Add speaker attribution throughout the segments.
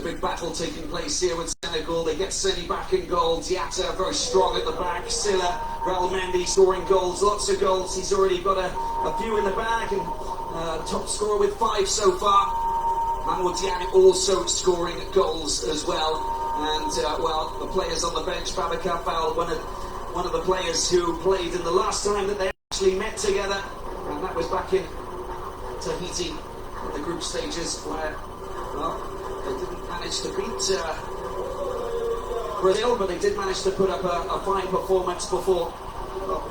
Speaker 1: big battle taking place here with Senegal. They get Seni back in goal. Diatta very strong at the back. Silla, Raul Mendy scoring goals, lots of goals. He's already got a few in the bag, and top scorer with 5 so far. Mamoud Diagne also scoring goals as well. And well, the players on the bench, Babacar Fall, one of the players who played in the last time that they actually met together, and that was back in Tahiti in the group stages, where, well, they didn't manage to beat Brazil, but they did manage to put up a fine performance before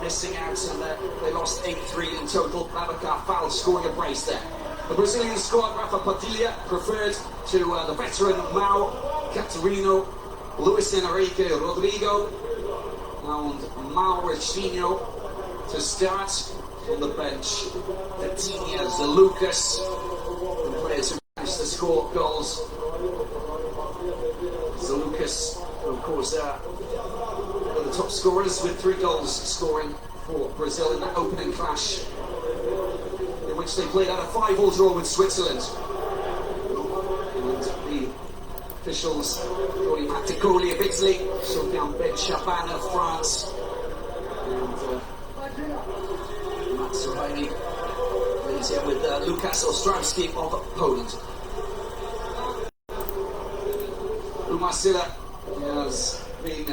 Speaker 1: missing out, and they lost 8-3 in total. Babacar Fall scoring a brace there. The Brazilian squad, Rafa Padilha, preferred to the veteran Mao, Catarino, Luis Enrique, Rodrigo, and Mauricinho to start on the bench. Coutinho, Lucas, the players who managed to score goals. Lucas, of course, one of the top scorers with 3 goals scoring for Brazil in that opening clash, in which they played out a 5-all draw with Switzerland. And the officials, Tony Matticoli of Italy, Sofiane Ben Chaban of France, and Mats Sohaini plays here with Lukas Ostrowski of Poland. Umar Silla has been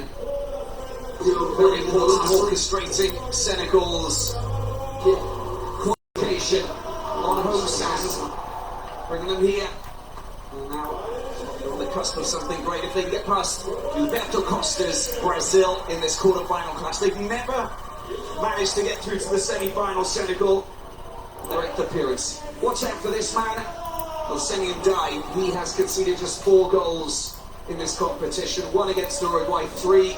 Speaker 1: very important orchestrating Senegal's qualification on home sand, bringing them here. And now they're on the cusp of something great if they can get past Gilberto Costa's Brazil in this quarter-final clash. They've never managed to get through to the semi-final. Senegal, their 8th appearance. Watch out for this man, Seni Ndai. He has conceded just 4 goals in this competition, 1 against Uruguay, 3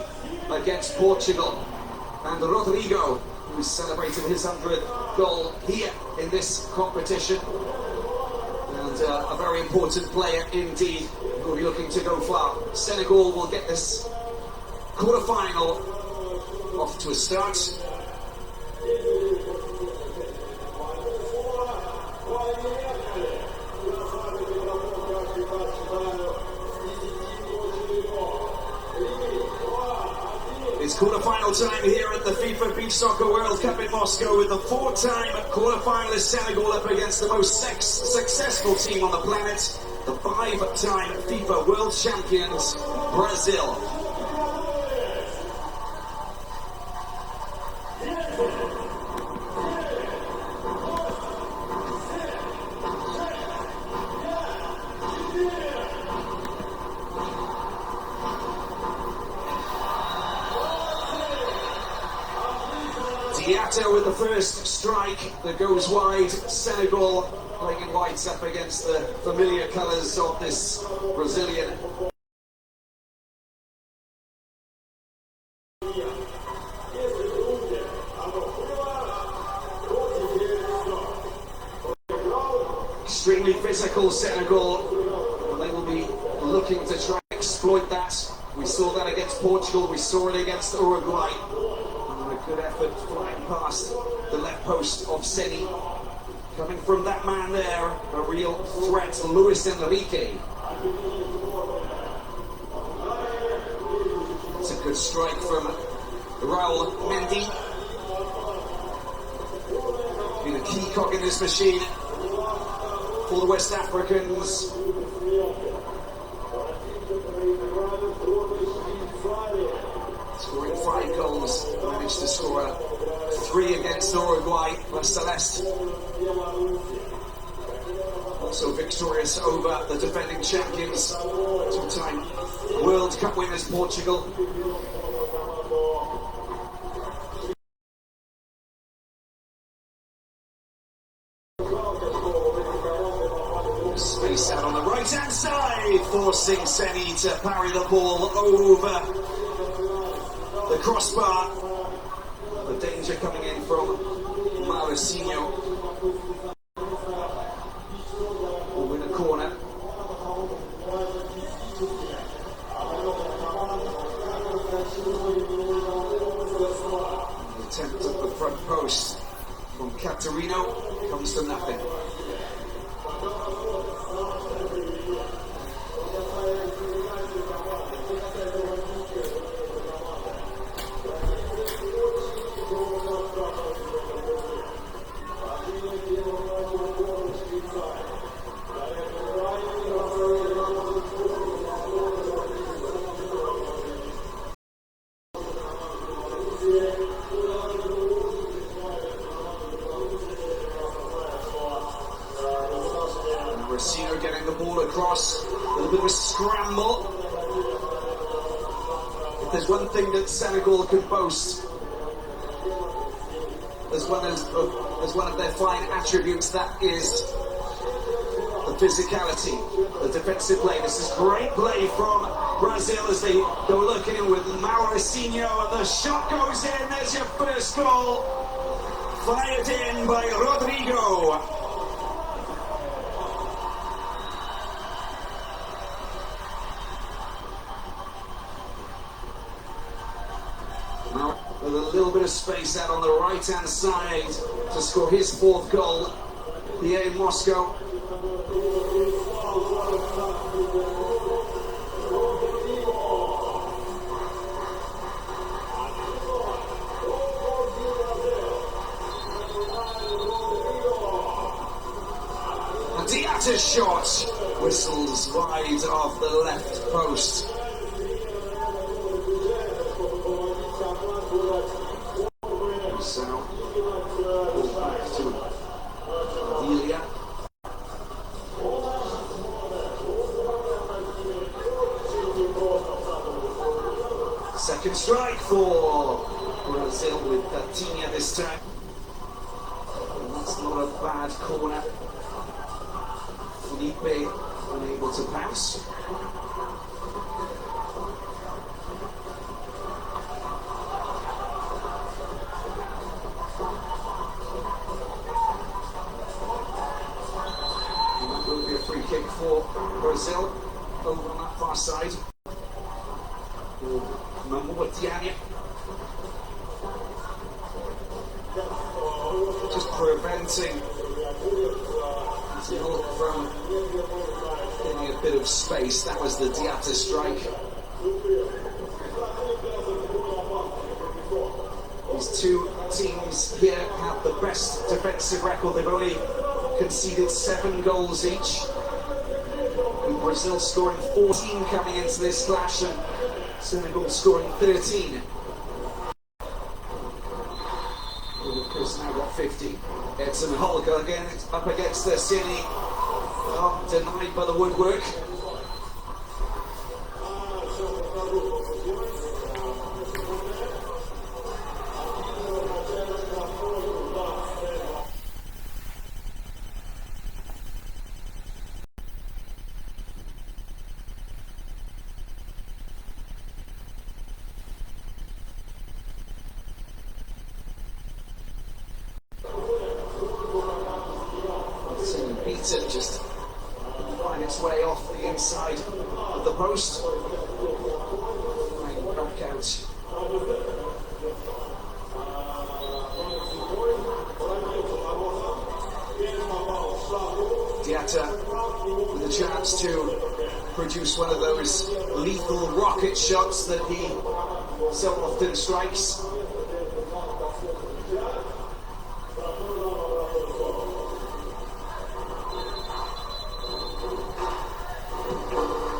Speaker 1: against Portugal. And Rodrigo, who celebrated his 100th goal here in this competition, and a very important player indeed, who will be looking to go far. Senegal will get this quarter-final off to a start. It's quarter-final time here at the FIFA Beach Soccer World Cup in Moscow, with the 4-time quarter-finalist Senegal up against the most successful team on the planet, the 5-time FIFA World Champions, Brazil. Diatta with the first strike that goes wide. Senegal playing in whites up against the familiar colours of this Brazilian. Extremely physical Senegal, and they will be looking to try and exploit that. We saw that against Portugal, we saw it against Uruguay. Good effort flying past the left post of Seni. Coming from that man there, a real threat, Luis Enrique. It's a good strike from Raul Mendy. Been a key cog in this machine for the West Africans. Scoring 5 goals, managed to score 3 against Uruguay. La Celeste also victorious over the defending champions, 2-time World Cup winners Portugal. Space out on the right hand side, forcing Seni to parry the ball over the crossbar. The danger coming in from Mauricinho. Will win a corner. The attempt at the front post from Catarino comes to nothing. Marcino getting the ball across. A little bit of a scramble. If there's one thing that Senegal can boast as one of their fine attributes, that is the physicality, the defensive play. This is great play from Brazil as they go looking in with Marcino, and the shot goes in. There's your first goal, fired in by Rodrigo. Now, with a little bit of space out on the right-hand side to score his fourth goal here in Moscow. Diatta's shot whistles wide off the left post. So, back to Delia. Second strike for Brazil with Coutinho this time. And that's not a bad corner. Felipe unable to pass. And that will be a free kick for Brazil over on that far side. Just preventing Brazil from getting a bit of space. That was the Diatta strike. These two teams here have the best defensive record. They've only conceded 7 goals each, with Brazil scoring 14 coming into this clash and Senegal scoring 13. Chris now got 50. Edson Holger again up against the City. Oh, denied by the woodwork. Beaten, just find its way off the inside of the post. Back out. Diatta with a chance to produce one of those lethal rocket shots that he so often strikes.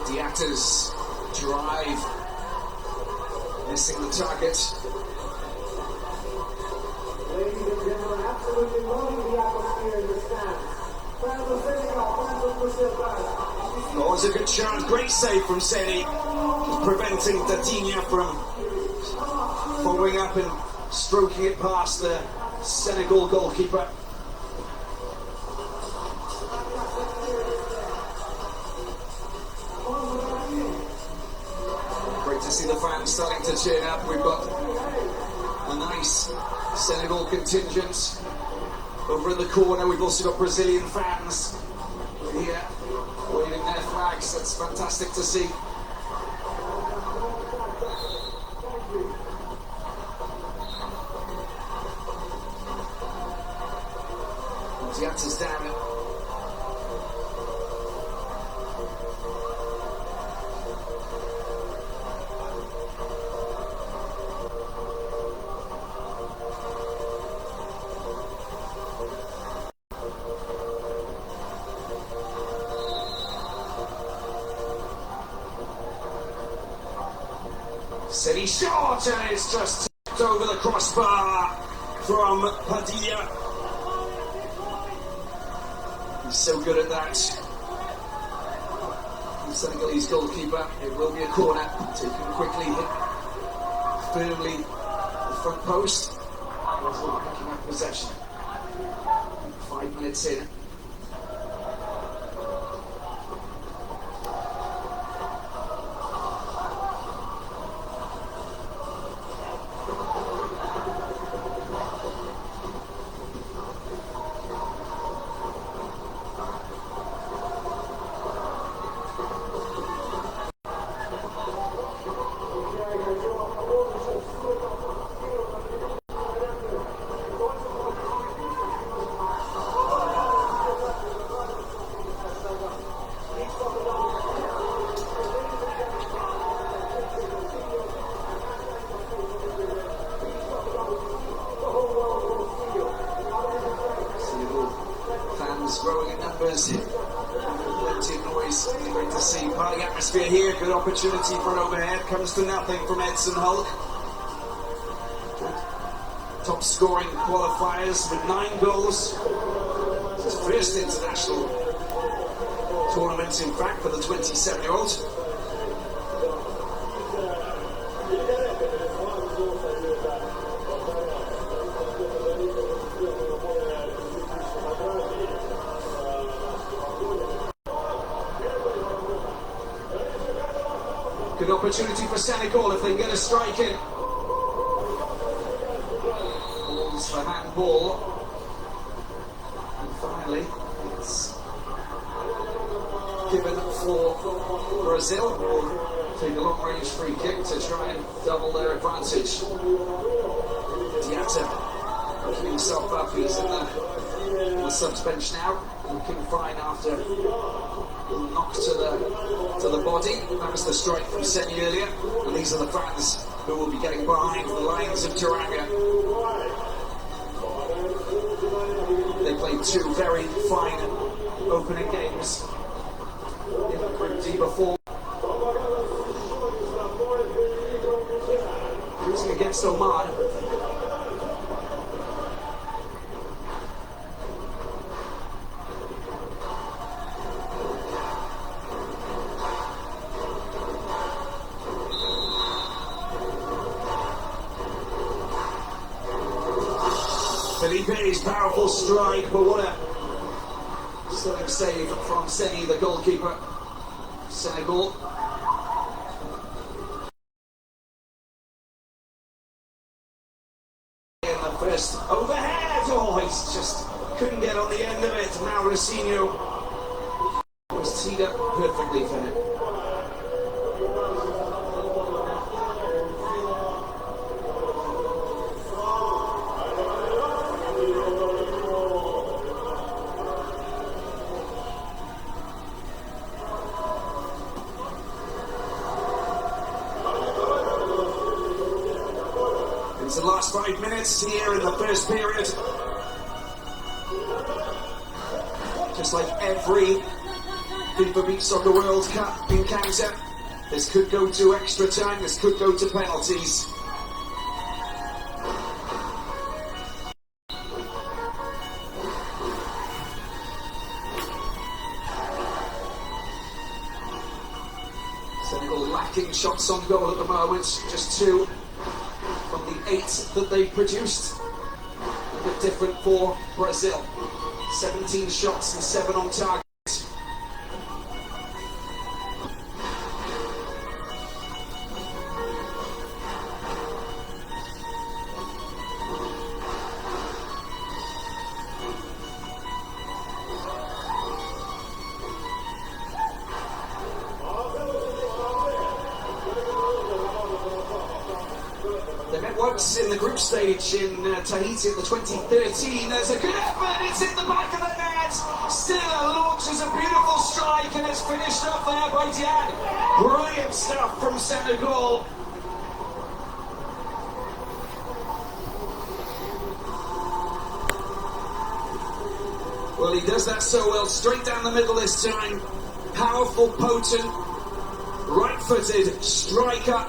Speaker 1: Diatta's drive missing the target.
Speaker 2: Ladies and gentlemen, absolutely loving the atmosphere in the stands. Fans of Senegal, fans of Brazil.
Speaker 1: Oh, it was a good chance. Great save from Seni, preventing Coutinho from following up and stroking it past the Senegal goalkeeper. To see the fans starting to cheer up. We've got a nice Senegal contingent over in the corner. We've also got Brazilian fans here waving their flags. That's fantastic to see. Diatta's down. City shot, and it's just tipped over the crossbar from Padilla. He's so good at that. from Senegalese goalkeeper. It will be a corner, taken quickly, hit firmly the front post. Brazil picking up possession. 5 minutes in. Growing in numbers, plenty of noise. Great to see. Part of the atmosphere here. Good opportunity for an overhead. Comes to nothing from Edson Hulk. Top scoring qualifiers with 9 goals. It's his first international tournament, in fact, for the 27-year-old. Good opportunity for Senegal if they can get a strike in. Balls for handball. And finally, it's given for Brazil, who will take a long-range free kick to try and double their advantage. Diatta picking himself up. He's in the subs bench now. Looking fine after knock to the body. That was the strike from Seni earlier, and these are the fans who will be getting behind the lines of Teranga. They played 2 very fine opening games in the Group D before. Losing against Oman. Felipe's powerful strike, but what a stunning save from Seni, the goalkeeper. Senegal. In the first overhead, oh, he just couldn't get on the end of it. Now Rosinho was teed up perfectly for him. It's the last 5 minutes here in the first period. Just like every FIFA Beach Soccer World Cup encounter, this could go to extra time, this could go to penalties. Senegal lacking shots on goal at the moment, just 2 from the 8 that they produced. A bit different for Brazil. 17 shots and 7 on target. The networks in the group stage in Tahiti at the 2013. There's a good effort, it's in the back of the net. Still launches a beautiful strike and it's finished off there by Diatta. Brilliant stuff from Senegal. Well, he does that so well, straight down the middle this time. Powerful, potent, right-footed strike up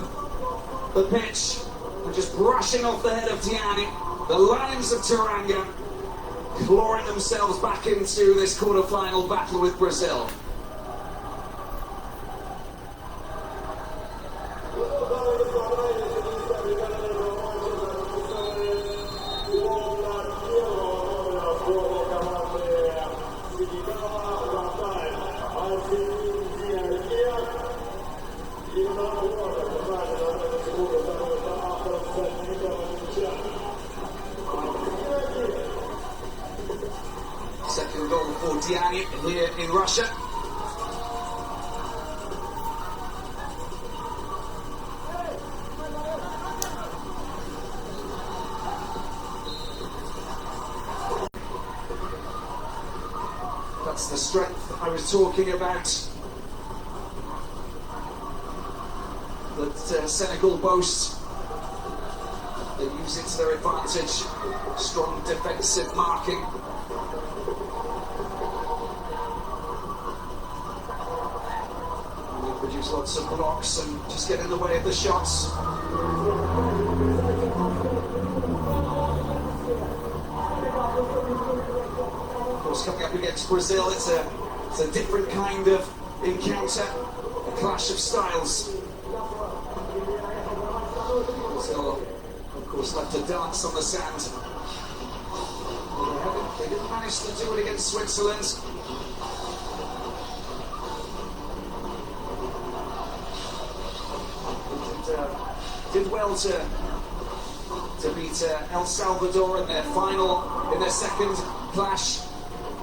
Speaker 1: the pitch. And just brushing off the head of Diatta. The Lions of Teranga clawing themselves back into this quarter-final battle with Brazil. Diani here in Russia. That's the strength I was talking about that Senegal boasts. They use it to their advantage. Strong defensive marking. And they produce lots of blocks and just get in the way of the shots. Of course, coming up against Brazil, it's a different kind of encounter, a clash of styles. Brazil, of course, left to dance on the sand. They didn't manage to do it against Switzerland. Did well to beat El Salvador in their second clash.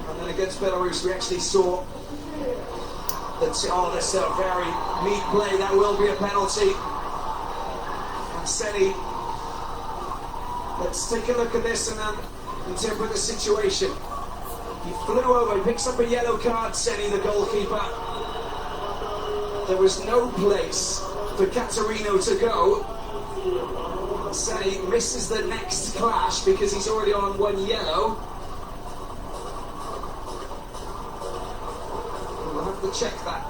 Speaker 1: And then against Belarus, we actually saw that, that's a very neat play. That will be a penalty. And Seni, let's take a look at this and interpret the situation. He flew over, he picks up a yellow card, Seni, the goalkeeper. There was no place for Caterino to go. Seni misses the next clash because he's already on one yellow. We'll have to check that.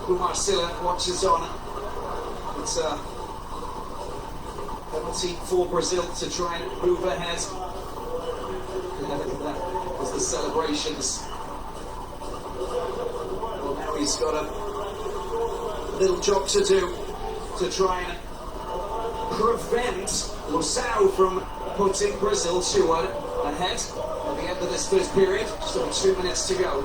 Speaker 1: Kumar Silla watches on. It's a penalty for Brazil to try and move ahead. That was the celebrations. Well, now he's got a little job to do to try and prevent Lusau from putting Brazil 2-1 ahead at the end of this first period. Just over 2 minutes to go.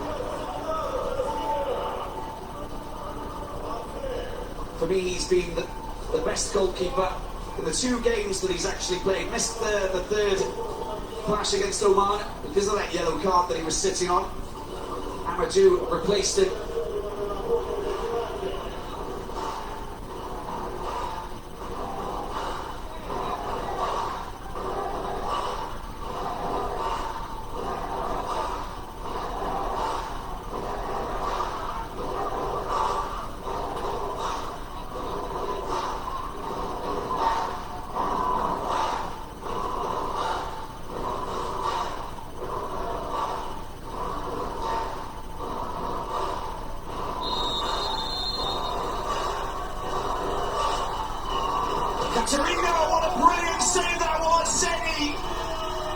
Speaker 1: For me, he's been the best goalkeeper in the 2 games that he's actually played. Missed the third clash against Oman because of that yellow card that he was sitting on. Amadou replaced him. Caterino, what a brilliant save that was! Seni,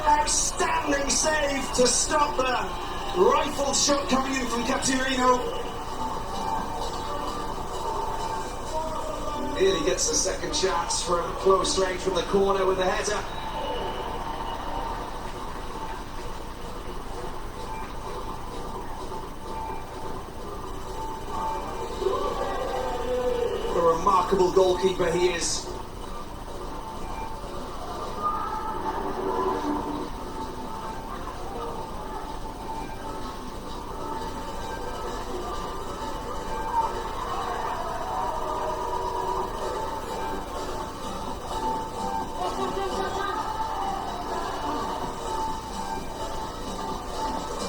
Speaker 1: outstanding save to stop the rifle shot coming in from Caterino. Nearly gets the second chance from close range from the corner with the header. What a remarkable goalkeeper he is.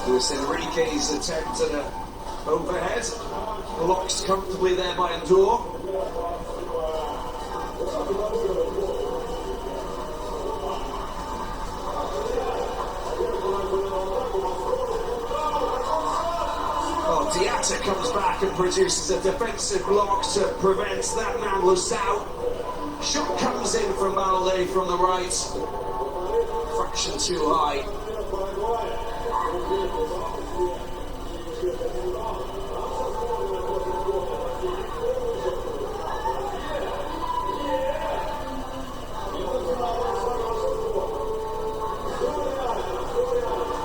Speaker 1: Luis Enrique's attempt at an overhead, blocked comfortably there by Andor. Oh, Diatta comes back and produces a defensive block to prevent that man Lusau. Shot comes in from Balde from the right. Fraction too high.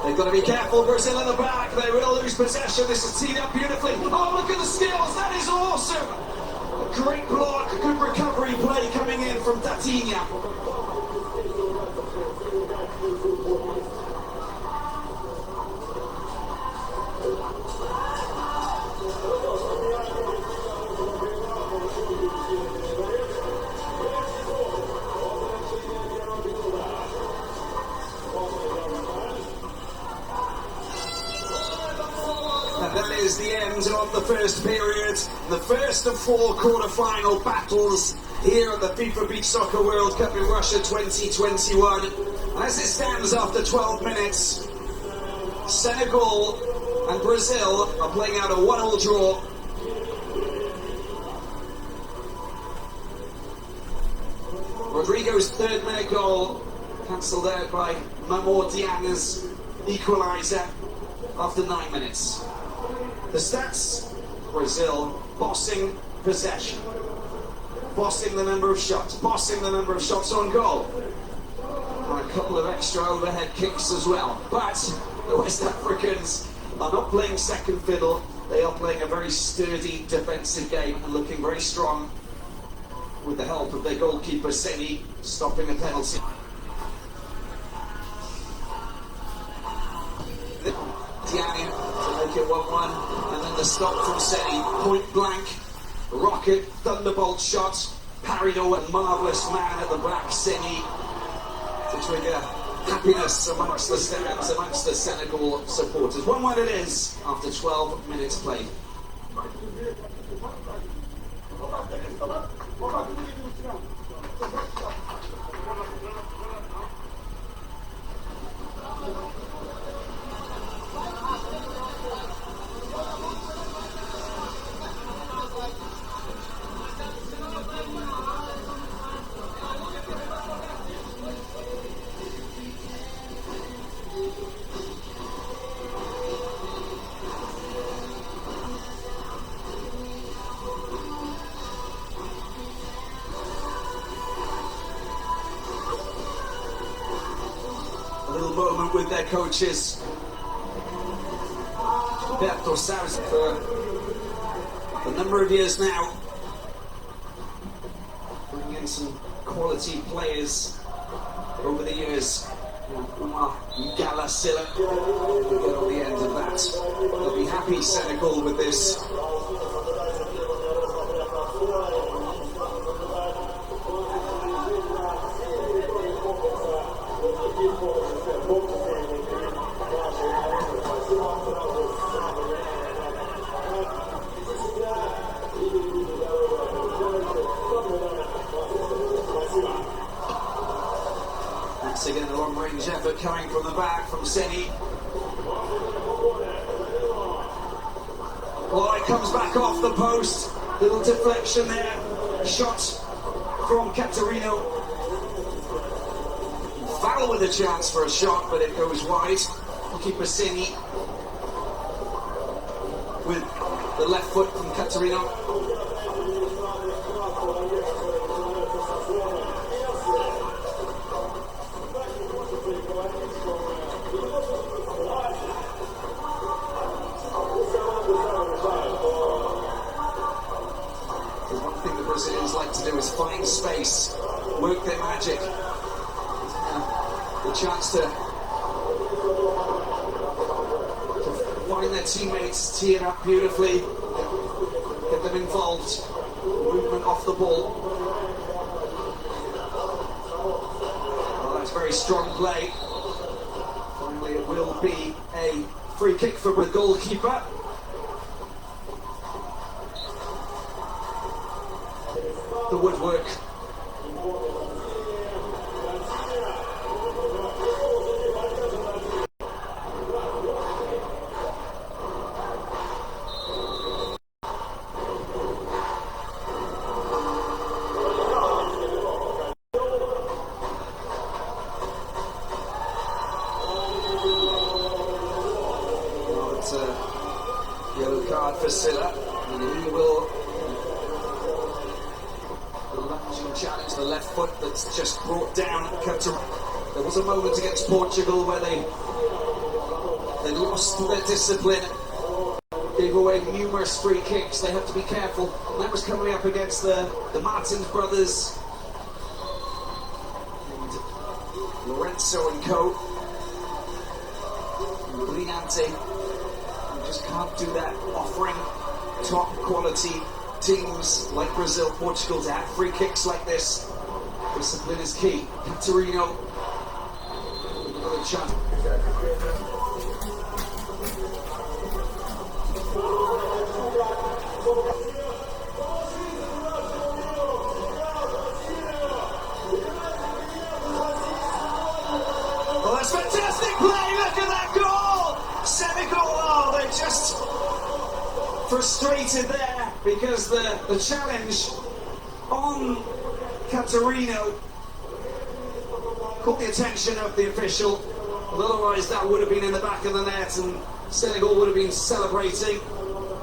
Speaker 1: They've got to be careful, Brazil in the back. They will lose possession. This is teed up beautifully. Oh, look at the skills. That is awesome. A great block, good recovery play coming in from Tatinha. is the end of the first period, the first of 4 quarter-final battles here at the FIFA Beach Soccer World Cup in Russia 2021. And as it stands after 12 minutes, Senegal and Brazil are playing out a 1-1 draw. Rodrigo's 3rd minute goal cancelled out by Mamour Dianga's equaliser after 9 minutes. The stats: Brazil bossing possession, bossing the number of shots, bossing the number of shots on goal, and a couple of extra overhead kicks as well. But the West Africans are not playing second fiddle. They are playing a very sturdy defensive game and looking very strong, with the help of their goalkeeper Senda stopping a penalty. Diani to make it 1-1, and then the stop from Senda, point blank, rocket, thunderbolt shot, parried away, marvellous man at the back, Senda, to trigger happiness amongst the stands, amongst the Senegal supporters. 1-1 it is after 12 minutes played. Moment with their coaches. Berto Saus for a number of years now, bringing in some quality players over the years. Gala Silla will get on the end of that. They'll be happy, Senegal, with this. Once again, a long-range effort coming from the back from Senda. Oh, it comes back off the post. Little deflection there. Shot from Caterino. Foul with a chance for a shot, but it goes wide. Keeper Senda with the left foot from Caterino. The one thing the Brazilians like to do is find space, work their magic. The chance to find their teammates, tee it up beautifully, get them involved, movement off the ball. Well, that's very strong play. Finally, it will be a free kick for the goalkeeper. The woodwork. Yellow card for Silla, and he will lunging challenge the left foot that's just brought down. There was a moment against Portugal where they lost their discipline, gave away numerous free kicks. They had to be careful, and that was coming up against the Martins brothers and Lorenzo and co. Brilliante. Just can't do that, offering top quality teams like Brazil, Portugal to have free kicks like this. Discipline is key. Caterino with another chance. That's fantastic play. Look at that goal. Senegal, oh, they're just frustrated there because the challenge on Caterino caught the attention of the official. Otherwise, that would have been in the back of the net, and Senegal would have been celebrating,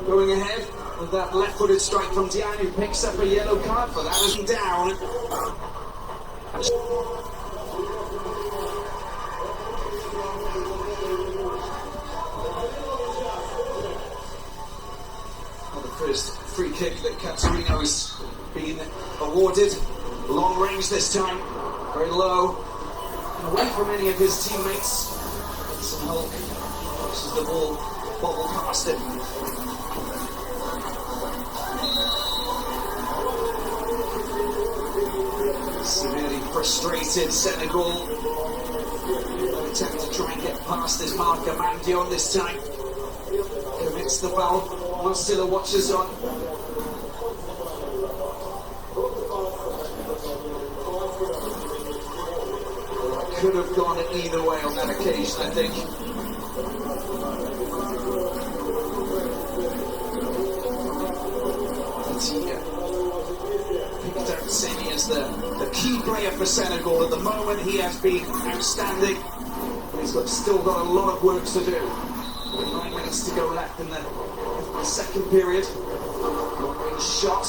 Speaker 1: going ahead with that left-footed strike from Diane, who picks up a yellow card for that. Was down. Well, the first free kick that Caterino has been awarded. Long range this time, very low, away from any of his teammates. Some Hulk pushes the ball bobble past him. Severely frustrated Senegal. Attempt to try and get past this marker. Mandion this time commits the foul. Marcelo watches on. Could have gone either way on that occasion, I think. Picked out Seni as the key player for Senegal. At the moment, he has been outstanding. He's still got a lot of work to do. 9 minutes to go left in the second period. Long-range shot.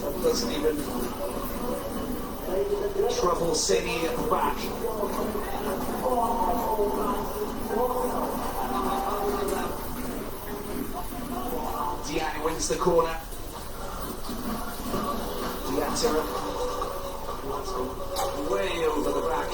Speaker 1: That doesn't even trouble Seni at the back. Diane wins the corner. Diatera way over the back.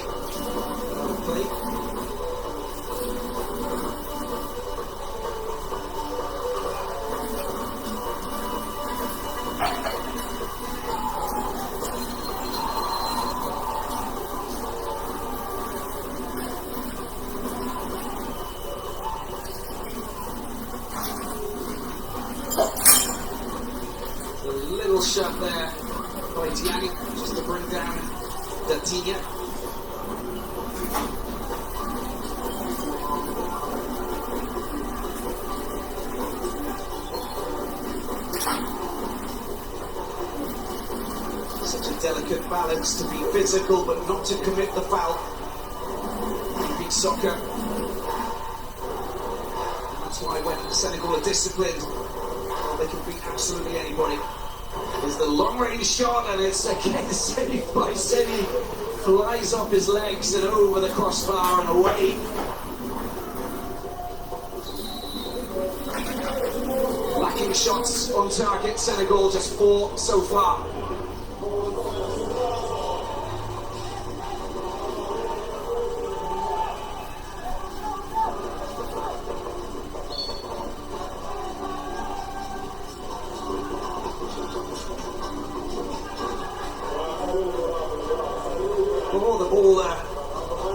Speaker 1: A little shot there by Diani, just to bring down Datinha. Such a delicate balance to be physical but not to commit the foul. Beat soccer. That's why when Senegal are disciplined, they can beat absolutely anybody. There's the long-range shot, and it's again saved by Seni. Flies off his legs and over the crossbar and away. Lacking shots on target, Senegal just 4 so far. Oh, the ball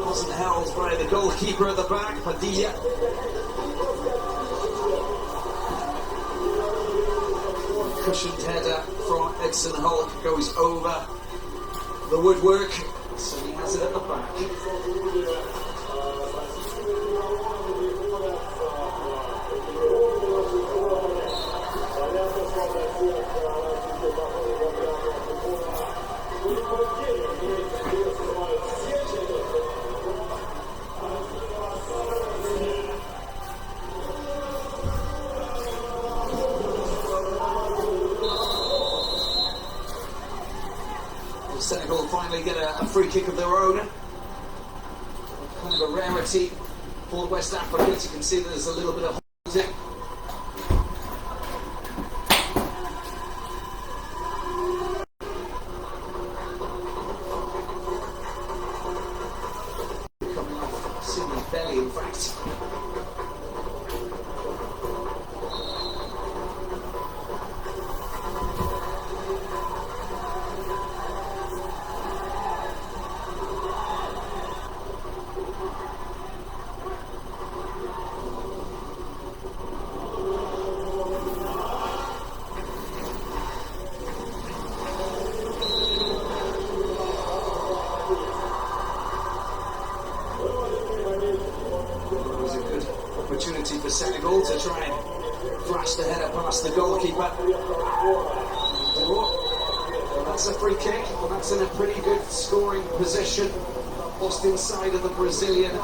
Speaker 1: wasn't held by the goalkeeper at the back, Padilla. Cushioned header from Edson Hulk goes over the woodwork, so he has it at the back. Senegal finally get a free kick of their own. Kind of a rarity for West Africa. As you can see, there's a little bit of holding. Coming off Sydney's belly, in fact. Senegal to try and flash the header past the goalkeeper. That's a free kick, and that's in a pretty good scoring position, just inside of the Brazilian.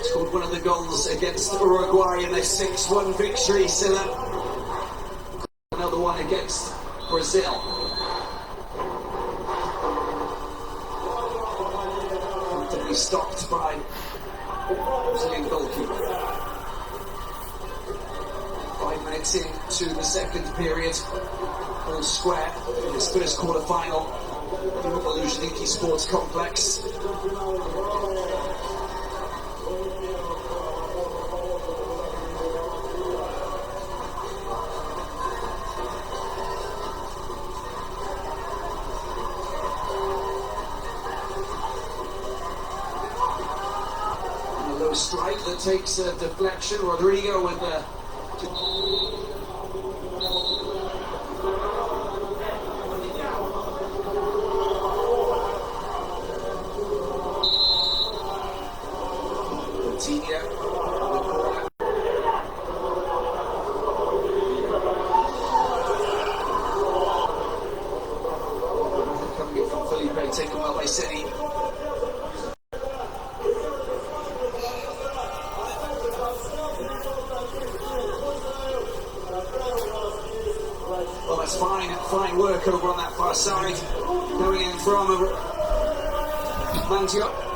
Speaker 1: Scored one of the goals against Uruguay in their 6-1 victory, Silla. Another one against Brazil. Comfortably stopped by Brazilian goalkeeper. 5 minutes into the second period, all square in this first quarter-final at the Luzhniki Sports Complex. Low strike that takes a deflection. Rodrigo with the coming in from Felipe, taken well by Seni. Well, that's fine work over on that far side. Going in from Mantio.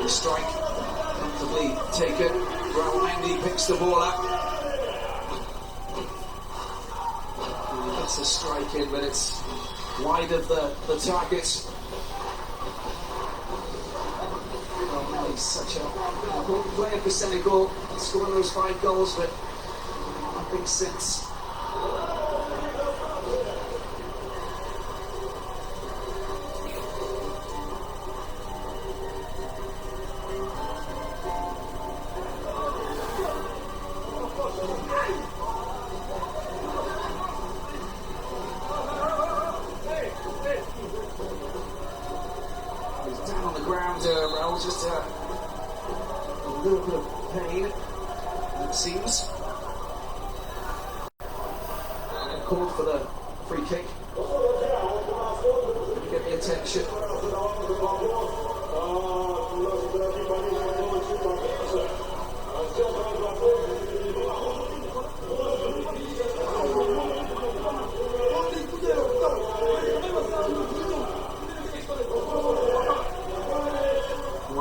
Speaker 1: Strike comfortably taken. Raul Mendy picks the ball up. That's a strike in, but it's wide of the target. Well, Mendy's such a good player for Senegal. Scored those 5 goals, but nothing since. Down on the ground, Raul, just a little bit of pain, it seems. And called for the free kick. Get the attention.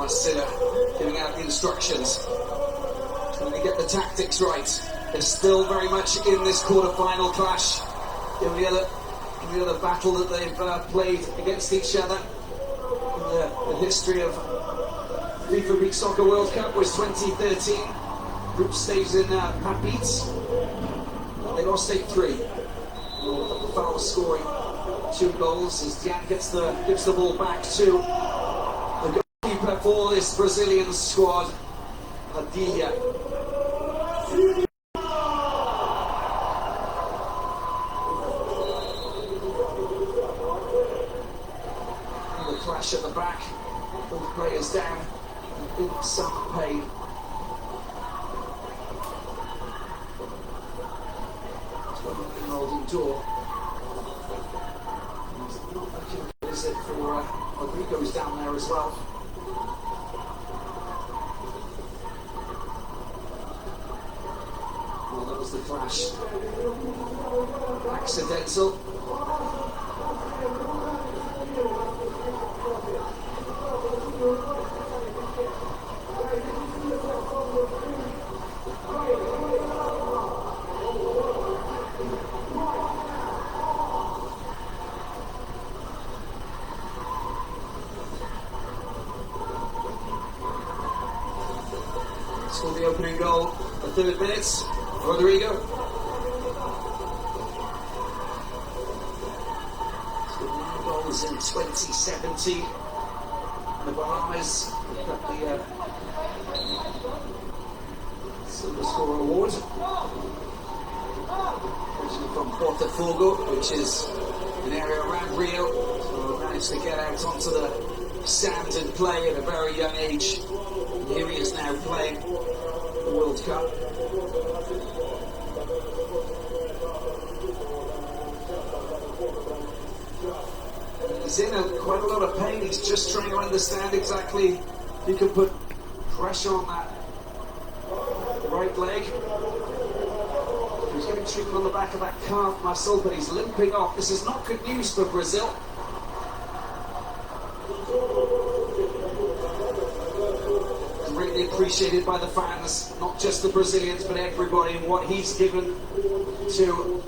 Speaker 1: Silla giving out the instructions, trying to get the tactics right. They're still very much in this quarter-final clash. The only other battle that they've played against each other in the history of FIFA Beach Soccer World Cup was 2013. Group stage in Papit. They lost 8-3. Foul scoring 2 goals as Dian gives the ball back to for this Brazilian squad, Padilla. The clash at the back, both players down in some pain. Holding door. Not looking good, is it, for Rodrigo's down there as well. Well, that was the clash. Accidental. the opening goal, the 3rd minute. Rodrigo. Goals in 2017. The Bahamas got the Silver Score Award. Originally from Botafogo, which is an area around Rio. So managed to get out onto the sand and play at a very young age. And here he is now playing the World Cup. He's in quite a lot of pain. He's just trying to understand exactly if he can put pressure on that right leg. He's getting treatment on the back of that calf muscle, but he's limping off. This is not good news for Brazil. Greatly appreciated by the fans, not just the Brazilians, but everybody, and what he's given to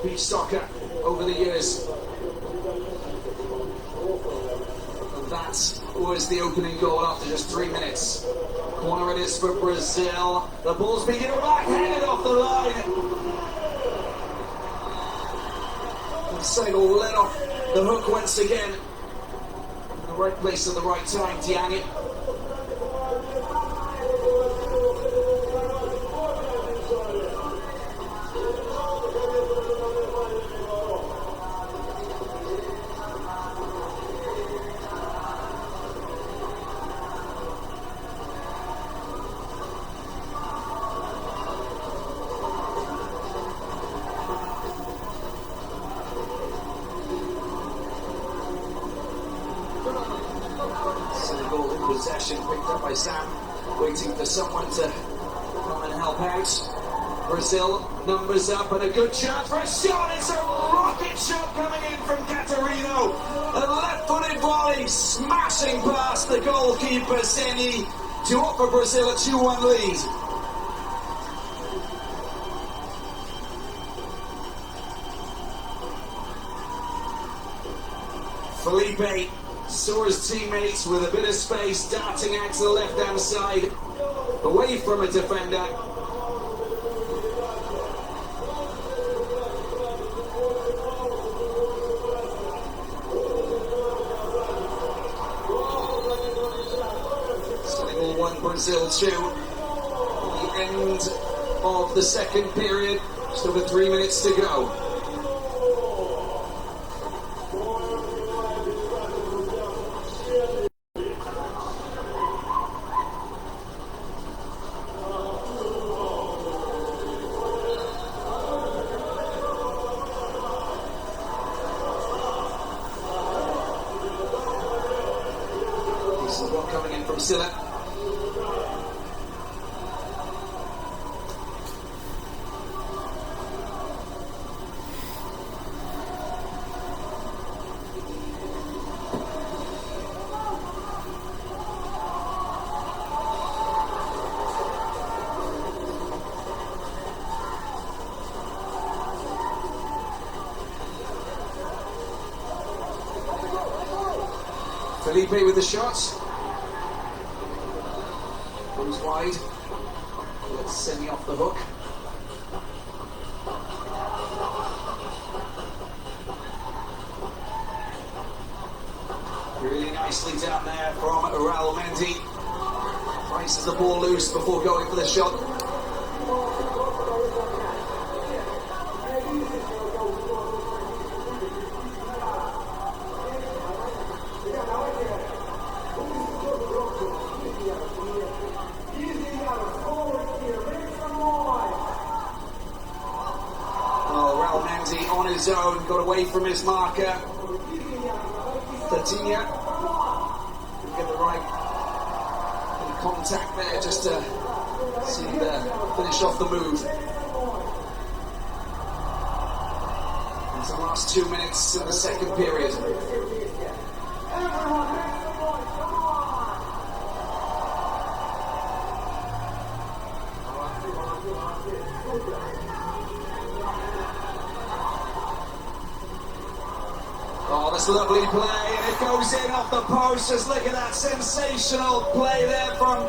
Speaker 1: beach soccer over the years. That was the opening goal after just 3 minutes. Corner it is for Brazil. The ball's being backhanded off the line. And Senegal let off the hook once again. In the right place at the right time, Diagne. Possession picked up by Sam, waiting for someone to come and help out. Brazil numbers up and a good chance for a shot. It's a rocket shot coming in from Catarino. A left-footed volley smashing past the goalkeeper Zeni to offer Brazil a 2-1 lead. Felipe saw his teammates with a bit of space darting out to the left-hand side, away from a defender. Senegal 1, Brazil 2. The end of the second period, just over 3 minutes to go. Coming in from Silla. Felipe with the shot. Goes wide. Let's send me off the hook. Really nicely down there from Raul Mendy. Places the ball loose before going for the shot. On his own, got away from his marker. Tatinha get the right contact there just to see the finish off the move. It's the last 2 minutes of the second period. Oh, that's lovely play, and it goes in off the post. Just look at that sensational play there from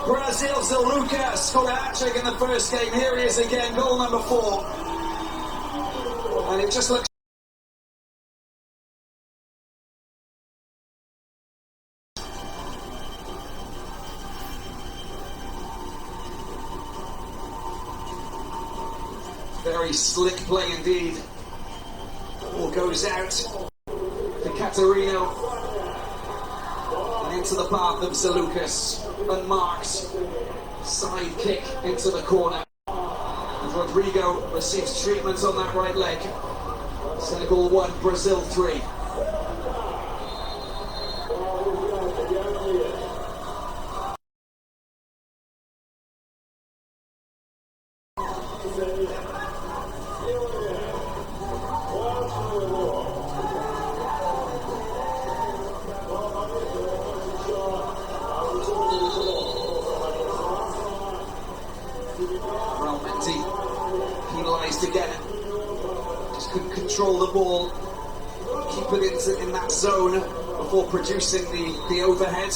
Speaker 1: Brazil's Lucas scored a hat-trick in the first game. Here he is again, goal number 4. And it just looks very slick play indeed. Ball goes out to Catarino and into the path of Zalukas, unmarked. Side kick into the corner. And Rodrigo receives treatment on that right leg. Senegal 1, Brazil 3. Penalised again. Just couldn't control the ball, keep it in that zone before producing the overhead.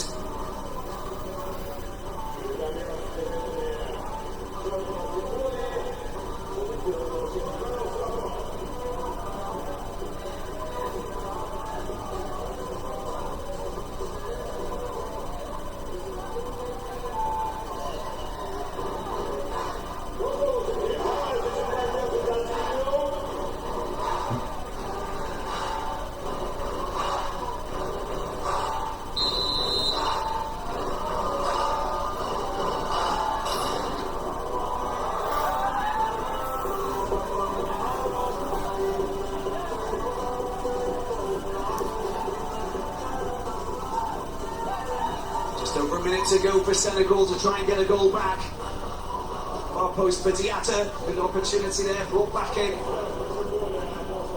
Speaker 1: Over a minute to go for Senegal to try and get a goal back. Far post for Diatta, good opportunity there, brought back in.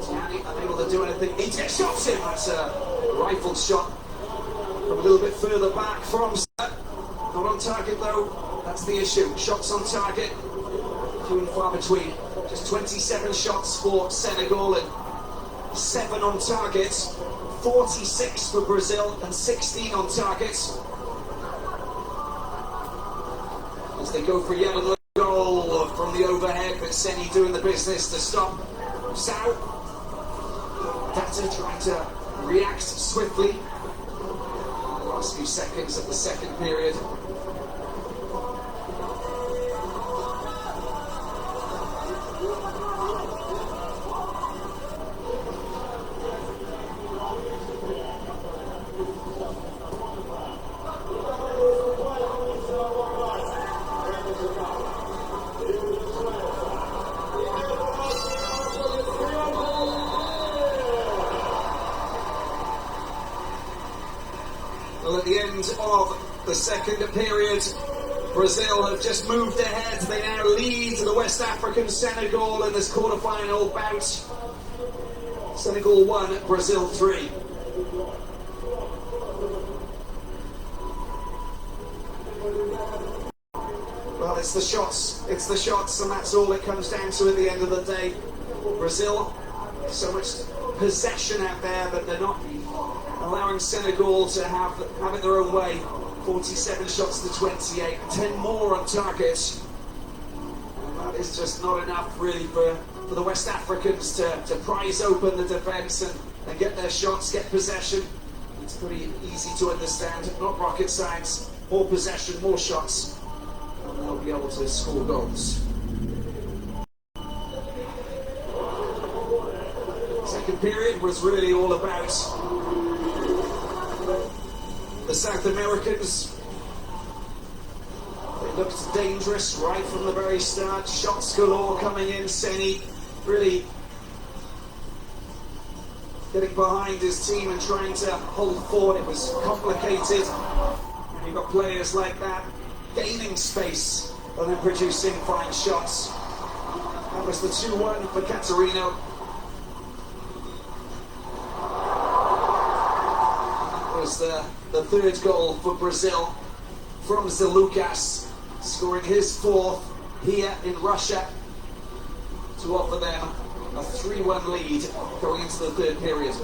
Speaker 1: Tiani unable to do anything. He takes shots in. That's a rifled shot from a little bit further back from Not on target though, that's the issue. Shots on target, few and far between. Just 27 shots for Senegal and 7 on target. 46 for Brazil and 16 on target. As they go for yet another goal from the overhead, but Seni doing the business to stop Sao. Data trying to react swiftly. The last few seconds of the second period. Well, at the end of the second period, Brazil have just moved ahead. They now lead the West African Senegal in this quarter-final bout. Senegal 1, Brazil 3. Well, it's the shots, and that's all it comes down to at the end of the day. Brazil, so much possession out there, but they're not allowing Senegal to have it their own way. 47 shots to 28, 10 more on target. And that is just not enough really for the West Africans to prise open the defence and get their shots, get possession. It's pretty easy to understand, not rocket science. More possession, more shots, and they'll be able to score goals. Second period was really all about the South Americans. They looked dangerous right from the very start. Shots galore coming in. Seni really getting behind his team and trying to hold forward. It was complicated. And you've got players like that gaining space and then producing fine shots. That was the 2-1 for Catarino. The third goal for Brazil from Zalukas, scoring his 4th here in Russia to offer them a 3-1 lead going into the third period.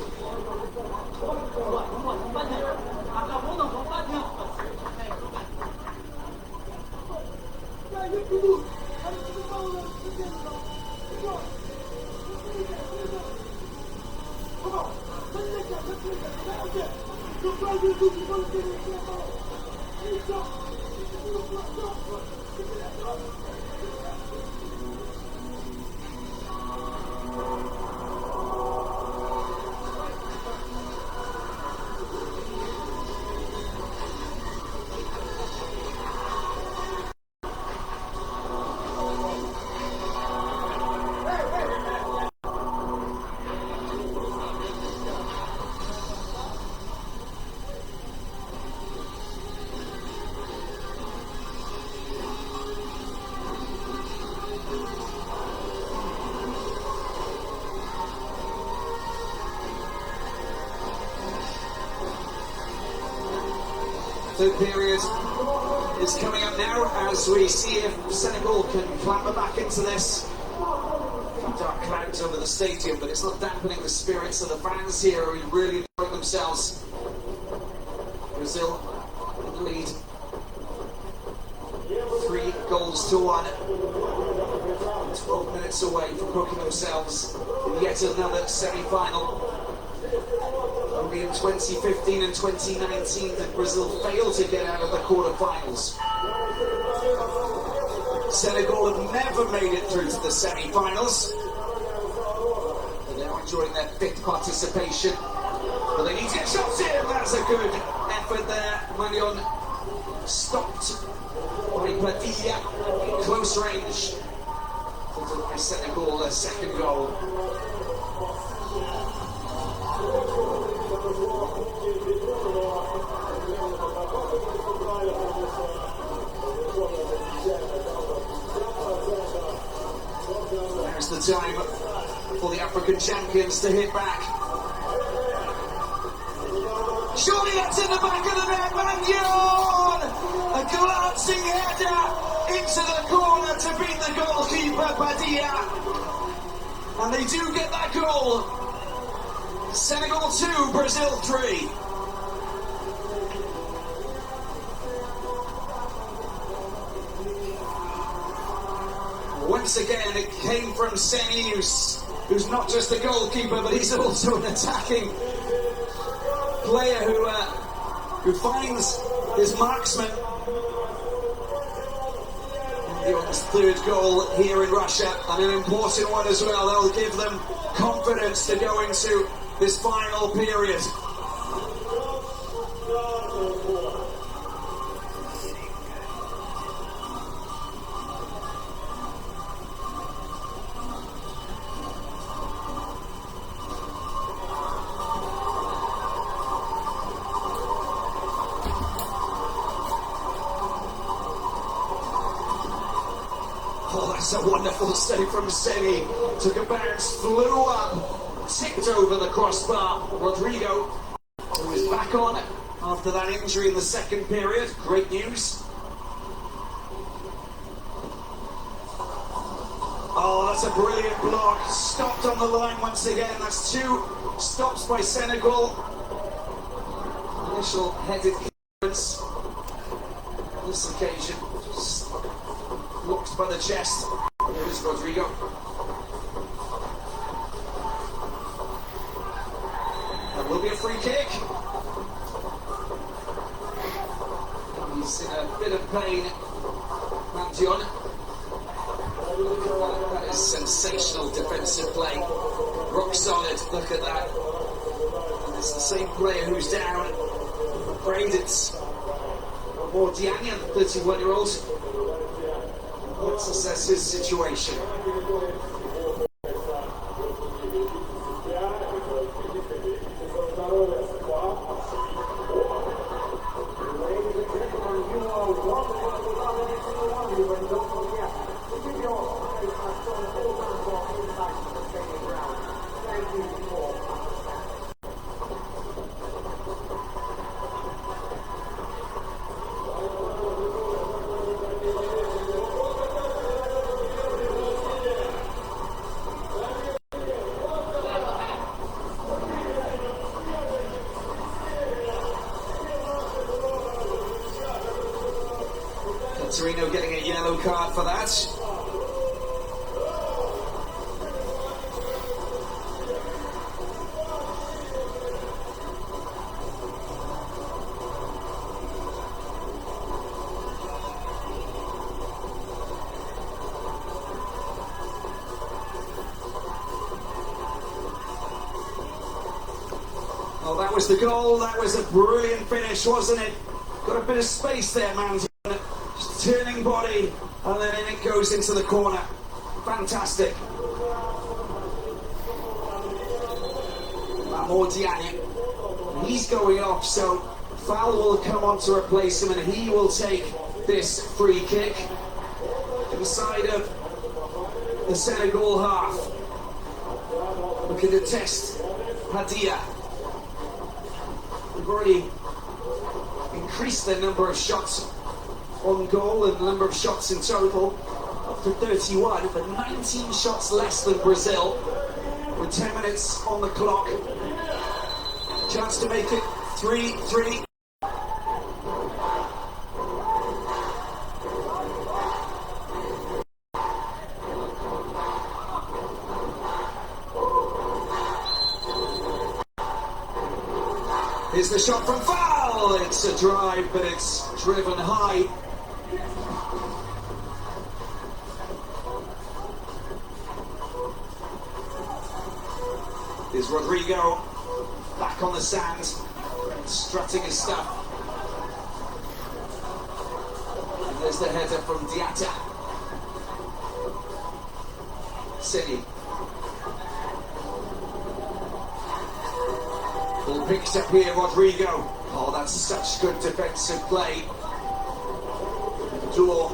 Speaker 1: Third period is coming up now as we see if Senegal can clamber back into this. Dark clouds over the stadium, but it's not dampening the spirits of the fans here who really enjoy themselves. Brazil in the lead. 3-1. 12 minutes away from booking themselves in yet another semi-final. Only in 2015 and 2019 did Brazil fail to get out of the quarterfinals. Senegal have never made it through to the semi-finals. They're now enjoying their fifth participation. But they need to get shots in. That's a good effort there. Manion stopped by Padilla in close range. To deny Senegal a second goal. There's the time for the African champions to hit back. Surely that's in the back of the net, Manion! A glancing header into the corner to beat the goalkeeper, Padilla. And they do get that goal. Senegal 2, Brazil 3. Once again, it came from Seni, who's not just a goalkeeper, but he's also an attacking player who finds his marksman. His third goal here in Russia, and an important one as well. That'll give them confidence to go into this final period. Oh, that's a wonderful save from Seni. Took a bounce, flew up, tipped over the crossbar. Rodrigo, who is back on after that injury in the second period. Great news. Oh, that's a brilliant block. Stopped on the line once again. That's 2 stops by Senegal. Initial headed clearance on this occasion. Just blocked by the chest. Here is Rodrigo. That will be a free kick. He's in a bit of pain. Mantion. That is sensational defensive play. Rock solid. Look at that. And it's the same player who's down. I'm afraid it's more Dianya, the 31-year-old. Let's assess his situation. Caterino getting a yellow card for that. Oh, that was the goal. That was a brilliant finish, wasn't it? Got a bit of space there, Mountain. Just turning body, and then in it goes into the corner. Fantastic. Diane. He's going off, so foul will come on to replace him, and he will take this free kick inside of the Senegal half. Looking to test Hadia. They've already increased their number of shots on goal and the number of shots in total up to 31, but 19 shots less than Brazil with 10 minutes on the clock. Chance to make it 3-3. Here's the shot from foul. It's a drive, but it's driven high. Here's Rodrigo back on the sand, strutting his stuff. And there's the header from Diatta. City. Ball picked up here, Rodrigo. Oh, that's such good defensive play. Duel.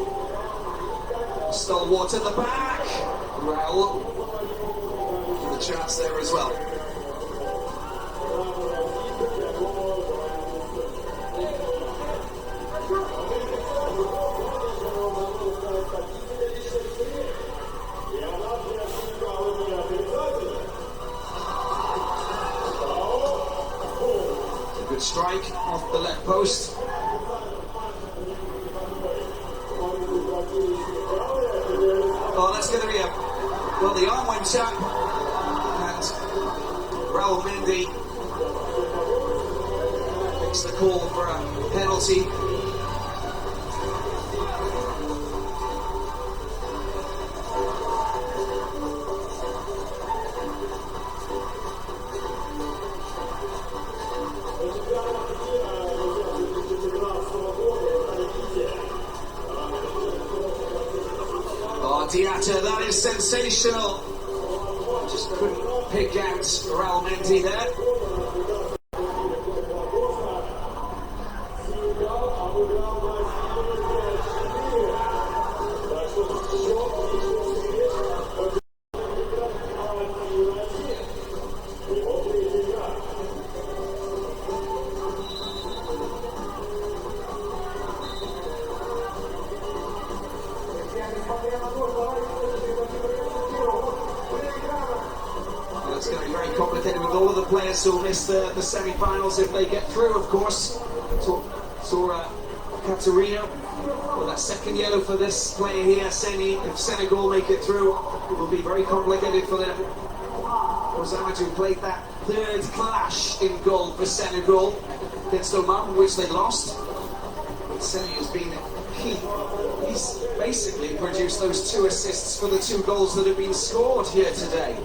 Speaker 1: Stalwart at the back. Raul. With a chance there as well. Good strike off the left post. Oh, that's going to be a... Well, the arm went up, and Raul Mendy makes the call for a penalty. Diatta, that is sensational. Just couldn't pick out Raul Mendy there. It's going to be very complicated with all of the players who will miss the semi-finals if they get through, of course. Saw Caterino with that second yellow for this player here, Seni. If Senegal make it through, it will be very complicated for them. Ozamatu played that third clash in goal for Senegal against Oman, which they lost. Seni has been key. He's basically produced those 2 assists for the 2 goals that have been scored here today.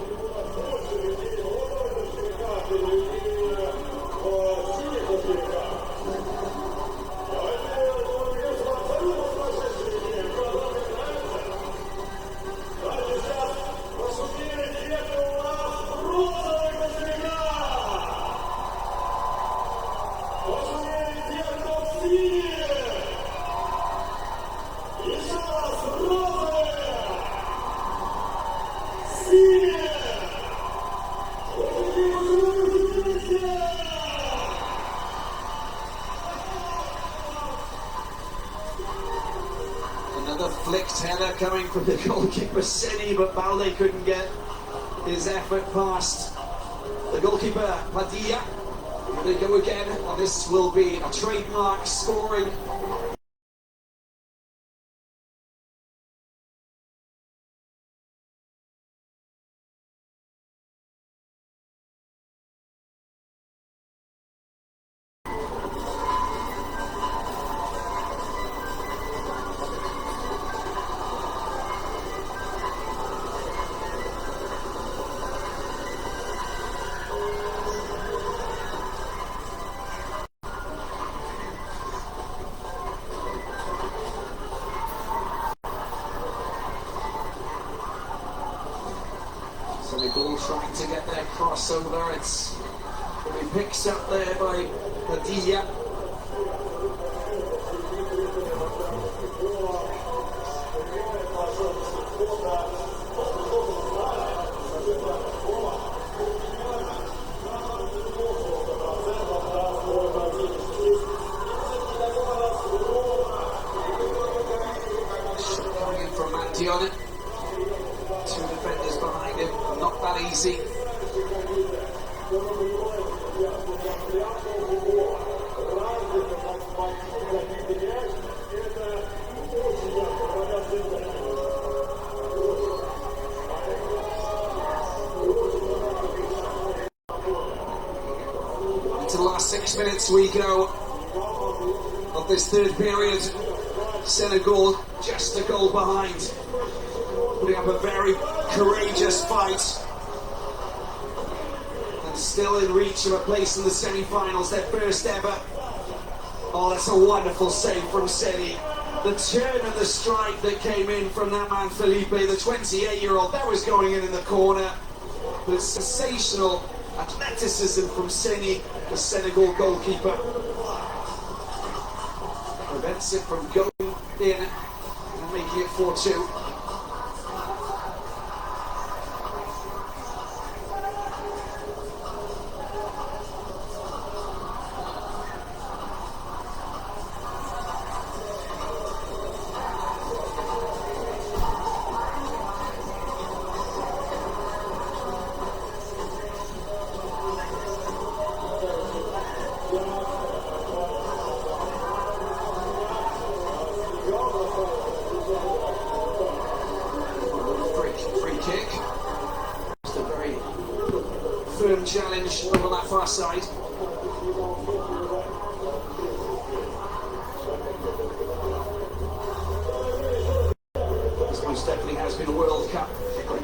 Speaker 1: Another flicked header coming from the goalkeeper Seni, but Balde couldn't get his effort past the goalkeeper Padilla. Here they go again, and this will be a trademark scoring crossover. It's going to be picked up there by Padilla. Coming in from Mandy on it. Two defenders behind him. Not that easy. Into the last 6 minutes we go of this third period. Senegal just a goal behind, putting up a very courageous fight and still in reach of a place in the semi-finals, their first ever. Oh, that's a wonderful save from Seni. The turn and the strike that came in from that man Felipe, the 28-year-old, that was going in the corner. But sensational athleticism from Seni, the Senegal goalkeeper. Prevents it from going in and making it 4-2. Firm challenge over that far side. This most definitely has been a World Cup.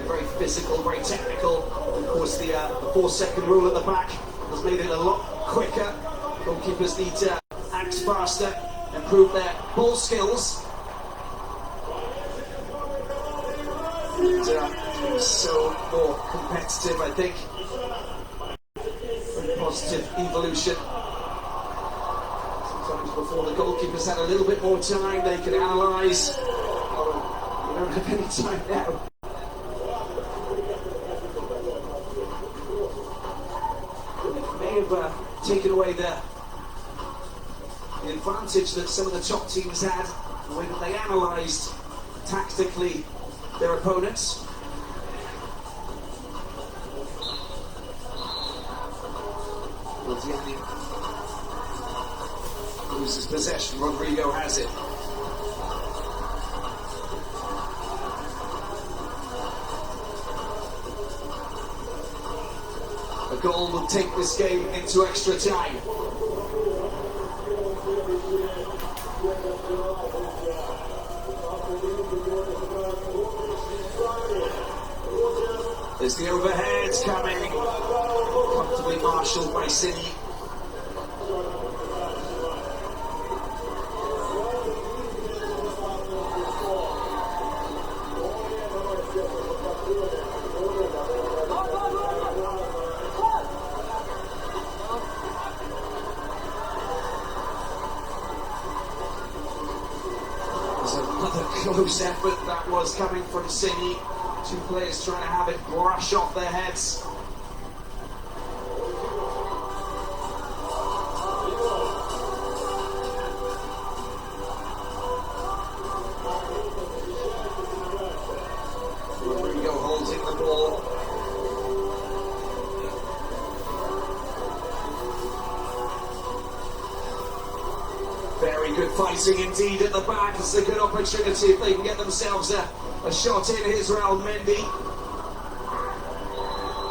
Speaker 1: Very physical, very technical. Of course, the 4-second rule at the back has made it a lot quicker. Goalkeepers need to act faster, improve their ball skills. And so more competitive, I think. Positive evolution. Sometimes before the goalkeepers had a little bit more time, they could analyse. Oh, we don't have any time now. It may have taken away the advantage that some of the top teams had when they analysed tactically their opponents. Loses possession, Rodrigo has it. A goal will take this game into extra time. There's the overhead coming, comfortably marshalled by Seni. Another close effort that was coming from Seni. Two players trying to have it brush off their heads. Rodrigo holding the ball. Very good fighting indeed at the back. It's a good opportunity if they can get themselves a shot in. Here's Raul Mendy.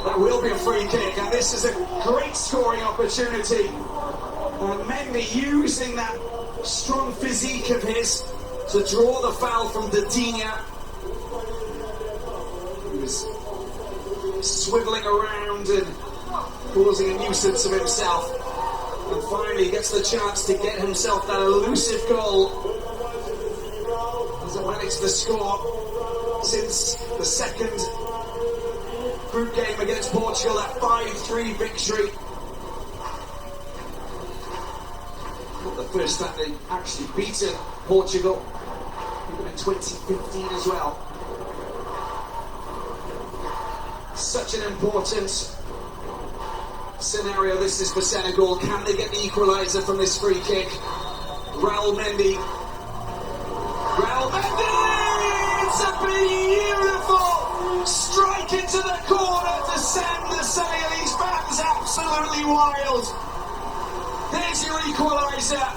Speaker 1: That will be a free kick, and this is a great scoring opportunity. And Mendy using that strong physique of his to draw the foul from Dadinia. He was swiveling around and causing a nuisance of himself. And finally gets the chance to get himself that elusive goal. Hasn't managed to score since the second group game against Portugal, that 5-3 victory. Not the first time they actually beaten Portugal, even in 2015 as well. Such an important scenario this is for Senegal. Can they get the equaliser from this free kick? Raul Mendy. Raul Mendy! It's a beautiful strike into the corner to send the Senegalese fans absolutely wild. There's your equaliser.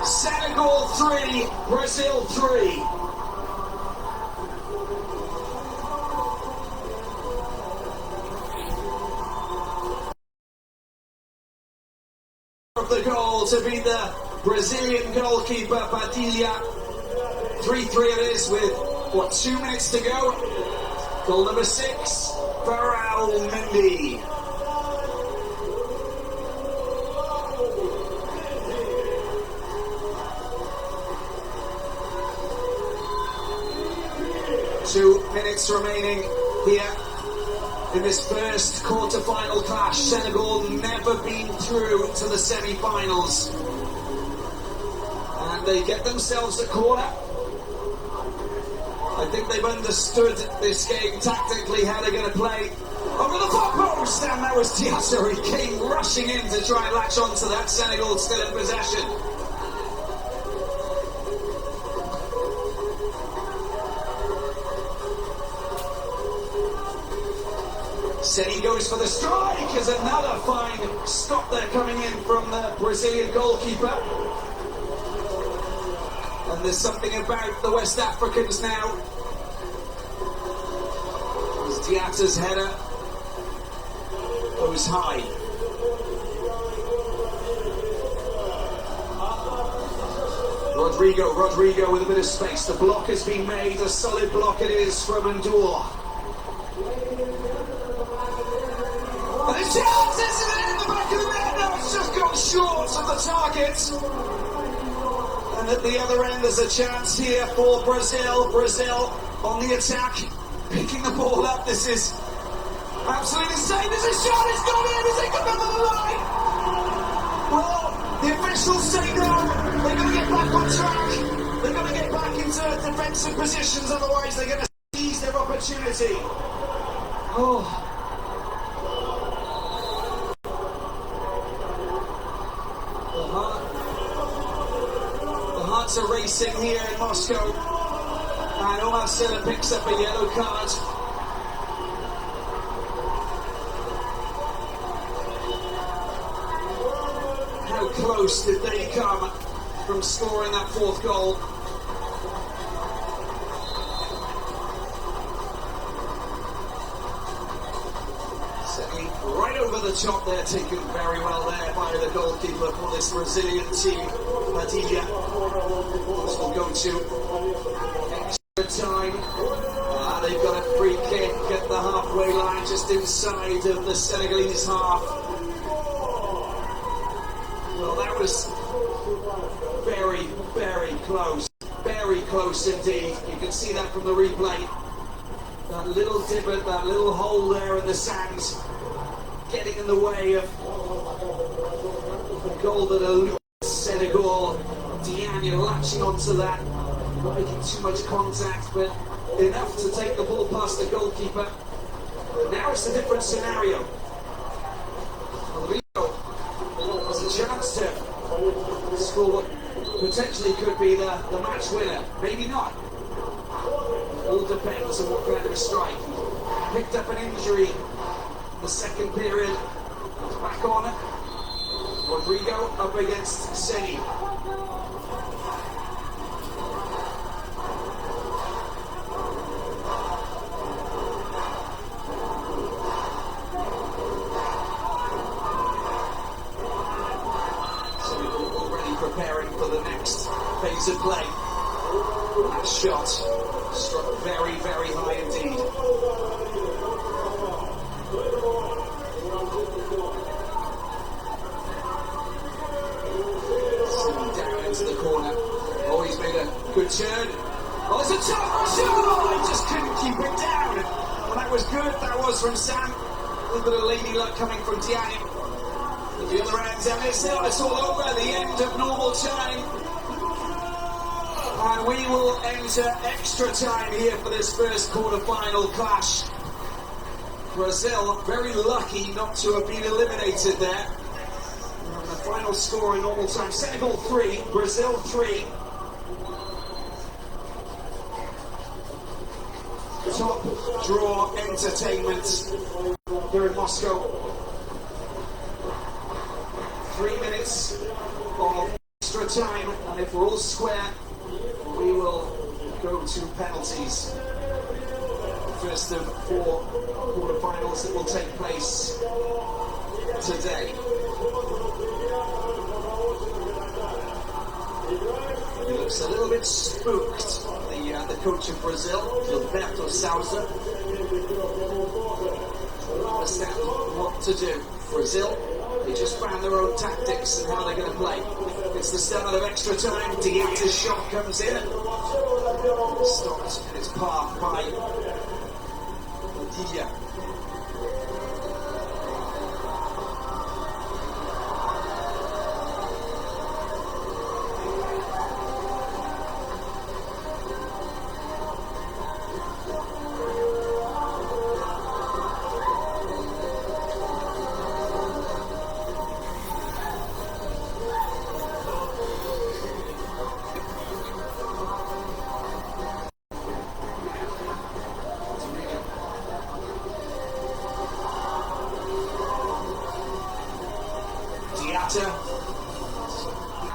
Speaker 1: Senegal 3, Brazil 3. Of the goal to be the Brazilian goalkeeper Padilha. 3-3 it is with 2 minutes to go. Goal number 6 for Raul Mendy. Two minutes remaining here in this first quarter-final clash. Senegal never been through to the semi-finals. And they get themselves a corner. I think they've understood this game tactically, how they're going to play. Over the far post, and that was Diatta. He came rushing in to try and latch onto that. Senegal still in possession. Seni goes for the strike as another fine stop there coming in from the Brazilian goalkeeper. And there's something about the West Africans now. As Diatta's header goes high. Rodrigo with a bit of space. The block has been made, a solid block it is from Ndour. And the chance, isn't it, in the back of the net? No, it's just gone short of the target. And at the other end, there's a chance here for Brazil. Brazil on the attack, picking the ball up. This is absolutely insane. There's a shot, it's gone in. Is it gone over the line? Well, the officials say no. They're going to get back on track. They're going to get back into defensive positions, otherwise they're going to seize their opportunity. Oh. The hearts are racing here in Moscow. And Omar Sela picks up a yellow card. How close did they come from scoring that fourth goal? Certainly right over the top there, taken very well there by the goalkeeper for this Brazilian team, Padilha. This will go to extra time. They've got a free kick at the halfway line, just inside of the Senegalese half. Well, that was very, very close. Very close indeed. You can see that from the replay. That little divot, that little hole there in the sand, getting in the way of the goal that eludes Senegal. Diagne latching onto that, not making too much contact, but enough to take the ball past the goalkeeper. But now it's a different scenario. Rodrigo has a chance to score what potentially could be the match winner. Maybe not. All depends on what kind of a strike. Picked up an injury in the second period. Back on it. Rodrigo up against Seni. Preparing for the next phase of play. That shot struck very, very high indeed. Sitting down into the corner. Oh, he's made a good turn. Oh, it's a shot! he just couldn't keep it down. Well, that was good. That was from Sam. A little bit of lady luck coming from Diani. At the other end, and it's all over. The end of normal time. And we will enter extra time here for this first quarter-final clash. Brazil very lucky not to have been eliminated there. And the final score in normal time, Senegal 3, Brazil 3. Top draw entertainment here in Moscow. 3 minutes of extra time, and if we're all square, we will go to penalties. First of 4 quarterfinals that will take place today. He looks a little bit spooked, the coach of Brazil, Gilberto Souza. Doesn't understand what to do. Brazil, they just found their own tactics and how they're going to play. It's the start of extra time. Diata's shot comes in. Stopped in its path by Didier.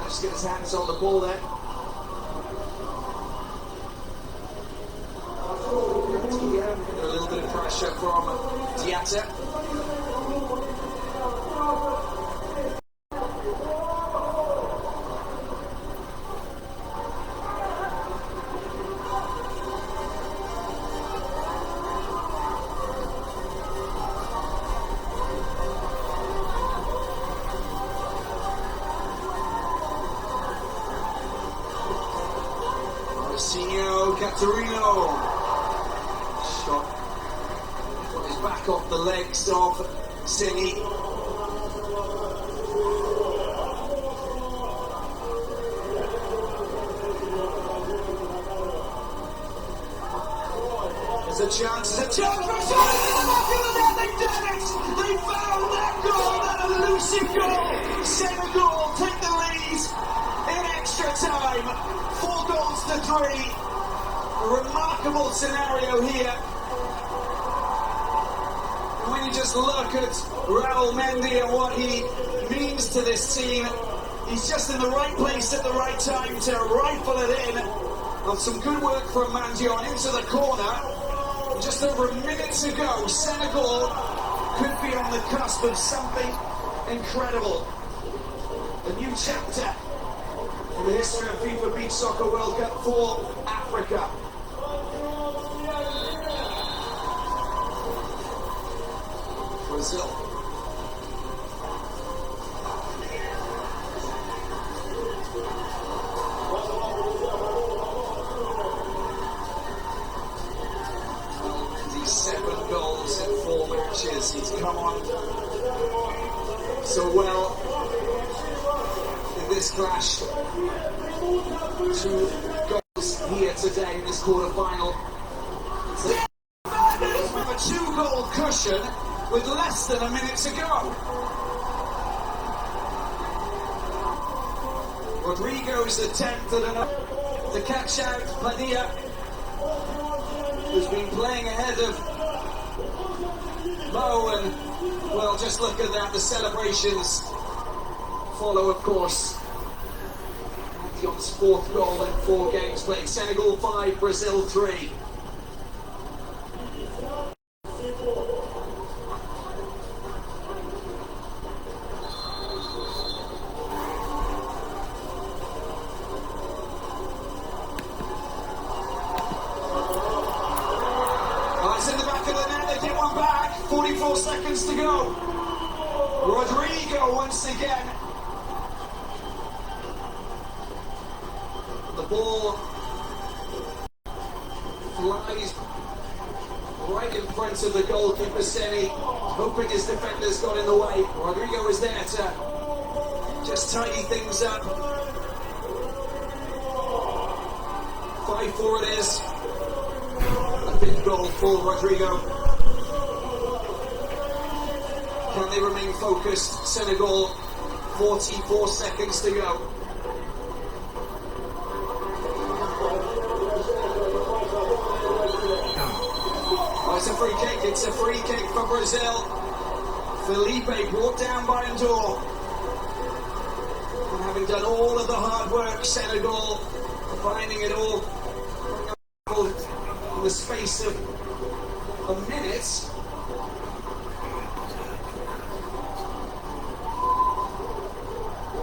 Speaker 1: Just get his hands on the ball there. A little bit of pressure from Diata. Catarino. Shot got his back off the legs of Seni. There's a chance, there's a chance for a shot in the back of the net. They've done it! They found that goal, that elusive goal. Senegal take the lead in extra time. 4 goals to 3. A remarkable scenario here. When you just look at Raul Mendy and what he means to this team, he's just in the right place at the right time to rifle it in. And some good work from Mandion into the corner. Just over a minute to go, Senegal could be on the cusp of something incredible. A new chapter in the history of FIFA Beach Soccer World Cup for Africa. Brazil. These 7 goals in 4 matches. He's come on so well in this clash. 2 goals here today in this quarter-final. With a 2-goal cushion with less than a minute to go. Rodrigo's attempt at another to catch out Padilla, who's been playing ahead of Mo, and well, just look at that, the celebrations follow, of course. Dion's 4th goal in 4 games played. Senegal 5, Brazil 3. It's in the back of the net, they get one back. 44 seconds to go. Rodrigo once again. The ball lies right in front of the goalkeeper, Seni, hoping his defenders got in the way. Rodrigo is there to just tidy things up. 5-4 it is. A big goal for Rodrigo. Can they remain focused? Senegal, 44 seconds to go. Oh, it's a free kick. It's a free kick for Brazil. Felipe brought down by Ndor. And having done all of the hard work, Senegal finding it all in the space of a minute.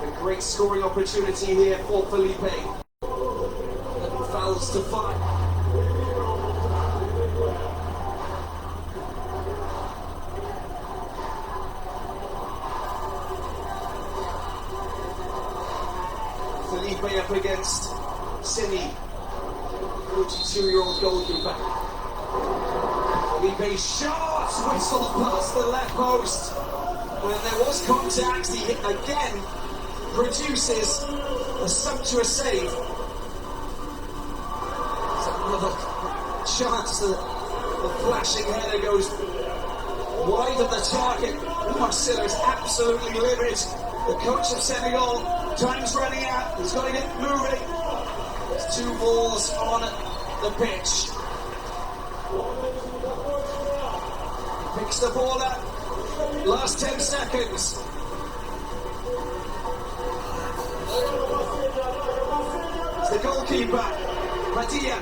Speaker 1: A great scoring opportunity here for Felipe. Fouls to 5. Felipe up against Seni, 42-year-old goalkeeper. Felipe's shot whistled past the left post. When there was contact, he again produces a sumptuous save. It's another chance that the flashing header goes wide of the target. Marcelo is absolutely livid. The coach of Senegal, time's running out. He's got to get moving. There's 2 balls on the pitch. Picks the ball up. Last 10 seconds. It's the goalkeeper, Padilla.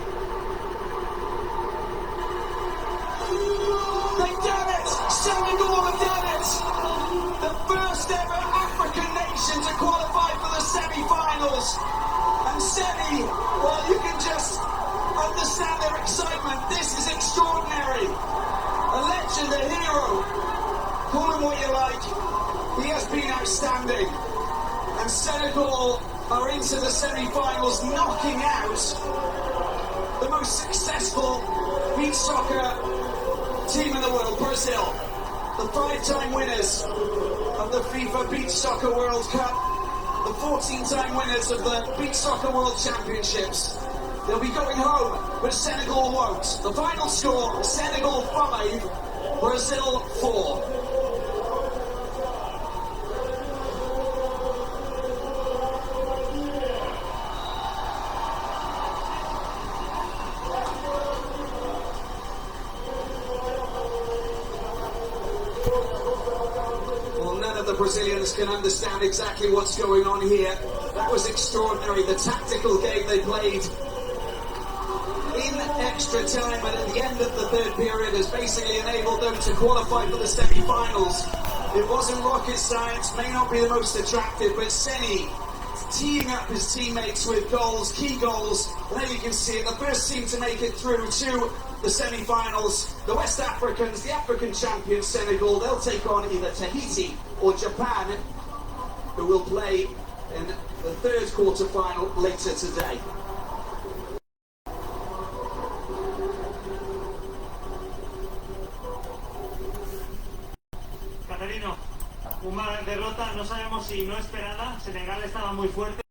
Speaker 1: They've done it! Senegal have done it! The first ever African nation to qualify for the semi-finals. And Seni, well, you can just understand their excitement. This is extraordinary. A legend, a hero. Call him what you like. He has been outstanding. And Senegal are into the semi-finals, knocking out the most successful beach soccer team in the world, Brazil. The 5-time winners of the FIFA Beach Soccer World Cup, the 14-time winners of the Beach Soccer World Championships. They'll be going home, but Senegal won't. The final score, Senegal 5, Brazil 4. Well, none of the Brazilians can understand exactly what's going on here. That was extraordinary. The tactical game they played in extra time and at the end of the third period has basically enabled them to qualify for the semi-finals. It wasn't rocket science, may not be the most attractive, but Seni teeing up his teammates with goals, key goals. There you can see it, the first team to make it through to the semi-finals. The West Africans, the African champions Senegal, they'll take on either Tahiti or Japan, who will play in the third quarter-final later today.
Speaker 3: Caterino, una derrota, no sabemos si no esperada. Senegal estaba muy fuerte.